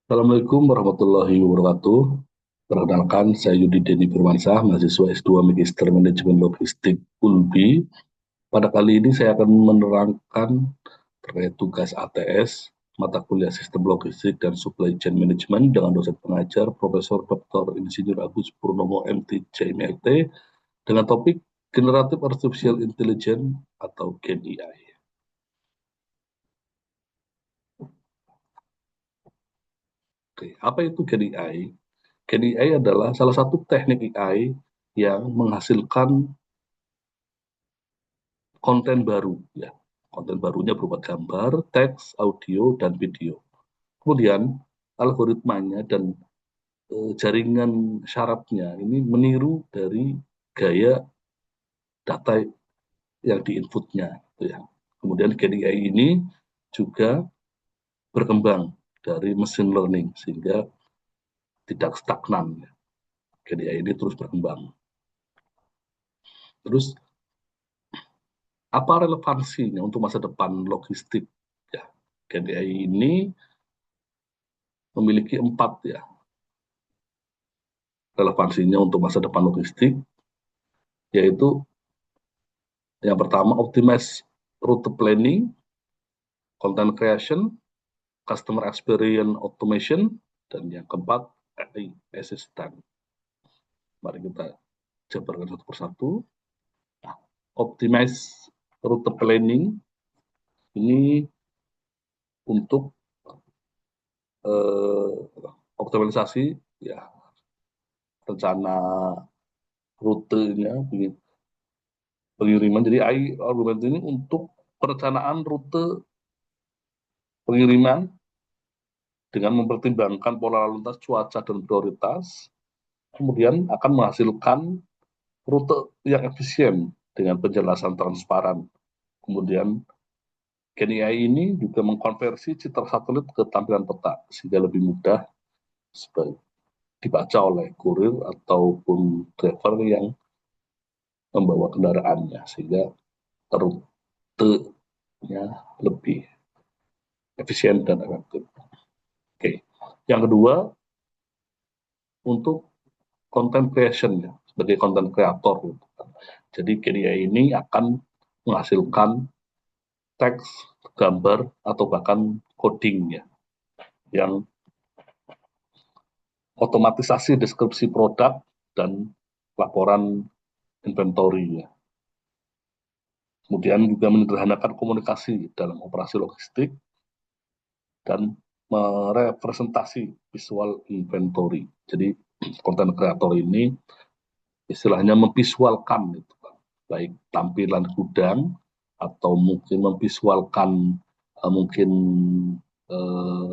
Assalamualaikum warahmatullahi wabarakatuh. Perkenalkan, saya Yudi Deni Firmansyah, mahasiswa S2 Magister Manajemen Logistik UNBI. Pada kali ini saya akan menerangkan terkait tugas ATS, mata kuliah Sistem Logistik dan Supply Chain Management dengan dosen pengajar Profesor Dr. Insinyur Agus Purnomo MT CMLT dengan topik Generative Artificial Intelligence atau GenAI. Oke, apa itu GenAI? GenAI adalah salah satu teknik AI yang menghasilkan konten baru, ya. Konten barunya berupa gambar, teks, audio, dan video. Kemudian algoritmanya dan jaringan syaratnya ini meniru dari gaya data yang diinputnya, gitu ya. Kemudian GenAI ini juga berkembang dari machine learning sehingga tidak stagnan. GenAI ini terus berkembang. Terus apa relevansinya untuk masa depan logistik? Ya, GenAI ini memiliki 4 ya relevansinya untuk masa depan logistik, yaitu yang pertama optimize route planning, content creation, customer experience automation, dan yang keempat AI assistant. Mari kita jabarkan satu persatu. Optimize route planning ini untuk eh, optimalisasi ya rencana rutenya pengiriman. Jadi AI argumen ini untuk perencanaan rute pengiriman dengan mempertimbangkan pola lalu lintas, cuaca, dan prioritas, kemudian akan menghasilkan rute yang efisien dengan penjelasan transparan. Kemudian GenAI ini juga mengkonversi citra satelit ke tampilan peta sehingga lebih mudah dibaca oleh kurir ataupun driver yang membawa kendaraannya sehingga rutenya lebih efisien dan efektif. Oke, yang kedua untuk content creation ya sebagai content creator. Jadi GenAI ini akan menghasilkan teks, gambar atau bahkan coding ya yang otomatisasi deskripsi produk dan laporan inventory ya. Kemudian juga menyederhanakan komunikasi dalam operasi logistik dan merepresentasi visual inventory. Jadi konten kreator ini istilahnya memvisualkan itu, baik tampilan gudang atau mungkin memvisualkan mungkin eh,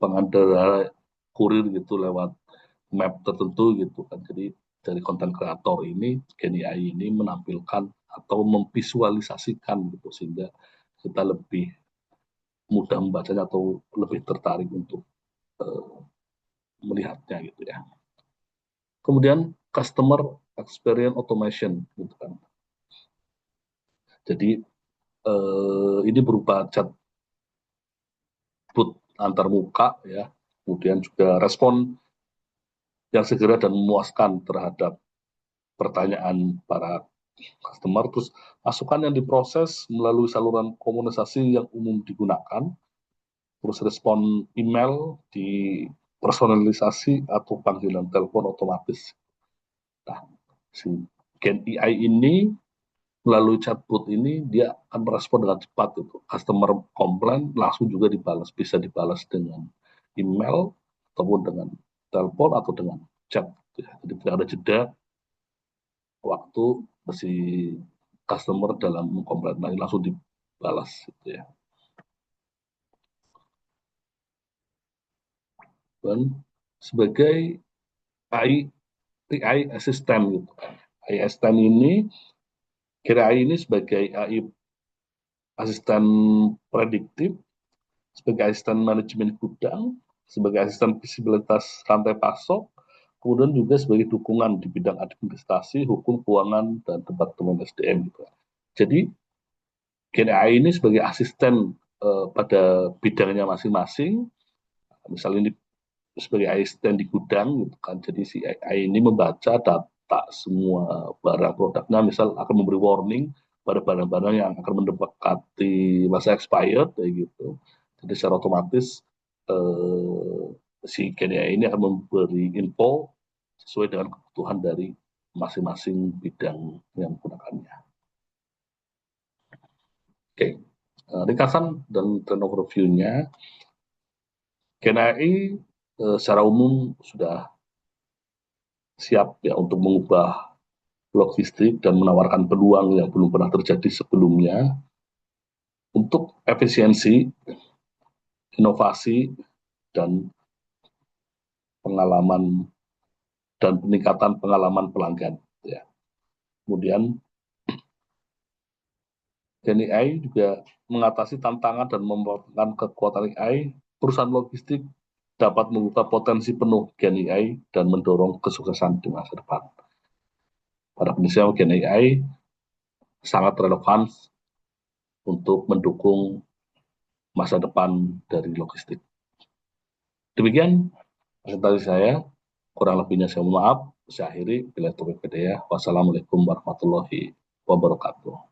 pengendara kurir gitu lewat map tertentu gitu kan. Jadi dari konten kreator ini GenAI ini menampilkan atau memvisualisasikan gitu sehingga kita lebih mudah membacanya atau lebih tertarik untuk uh, melihatnya gitu ya. Kemudian customer experience automation gitu kan. Jadi ini berupa chatbot antar muka ya, kemudian juga respon yang segera dan memuaskan terhadap pertanyaan para customer, terus masukan yang diproses melalui saluran komunikasi yang umum digunakan, terus respon email di personalisasi atau panggilan telepon otomatis. Nah, si Gen AI ini melalui chatbot ini dia akan merespon dengan cepat itu. Customer komplain langsung juga dibalas, bisa dibalas dengan email ataupun dengan telepon atau dengan chat. Jadi tidak ada jeda waktu si customer dalam mengkomplain langsung dibalas gitu ya. Dan sebagai AI AI assistant gitu kan. AI assistant ini kira AI ini sebagai AI asisten prediktif, sebagai asisten manajemen gudang, sebagai asisten visibilitas rantai pasok, kemudian juga sebagai dukungan di bidang administrasi, hukum, keuangan, dan departemen SDM. Gitu. Jadi GenAI ini sebagai asisten pada bidangnya masing-masing Misalnya ini sebagai asisten di gudang gitu kan, jadi si AI ini membaca data semua barang produknya, misal akan memberi warning pada barang-barang yang akan mendekati masa expired kayak gitu. Jadi secara otomatis eh, si Gen AI ini akan memberi info sesuai dengan kebutuhan dari masing-masing bidang yang menggunakannya. Oke, ringkasan dan overview-nya, Gen AI secara umum sudah siap ya untuk mengubah logistik dan menawarkan peluang yang belum pernah terjadi sebelumnya untuk efisiensi, inovasi, dan pengalaman dan peningkatan pengalaman pelanggan. Ya. Kemudian Gen AI juga mengatasi tantangan dan memanfaatkan kekuatan AI. Perusahaan logistik dapat membuka potensi penuh Gen AI dan mendorong kesuksesan di masa depan. Pada prinsipnya Gen AI sangat relevan untuk mendukung masa depan dari logistik. Demikian presentasi saya, kurang lebihnya saya mohon maaf. Saya akhiri. Bila taufiq hidayah. Wassalamualaikum warahmatullahi wabarakatuh.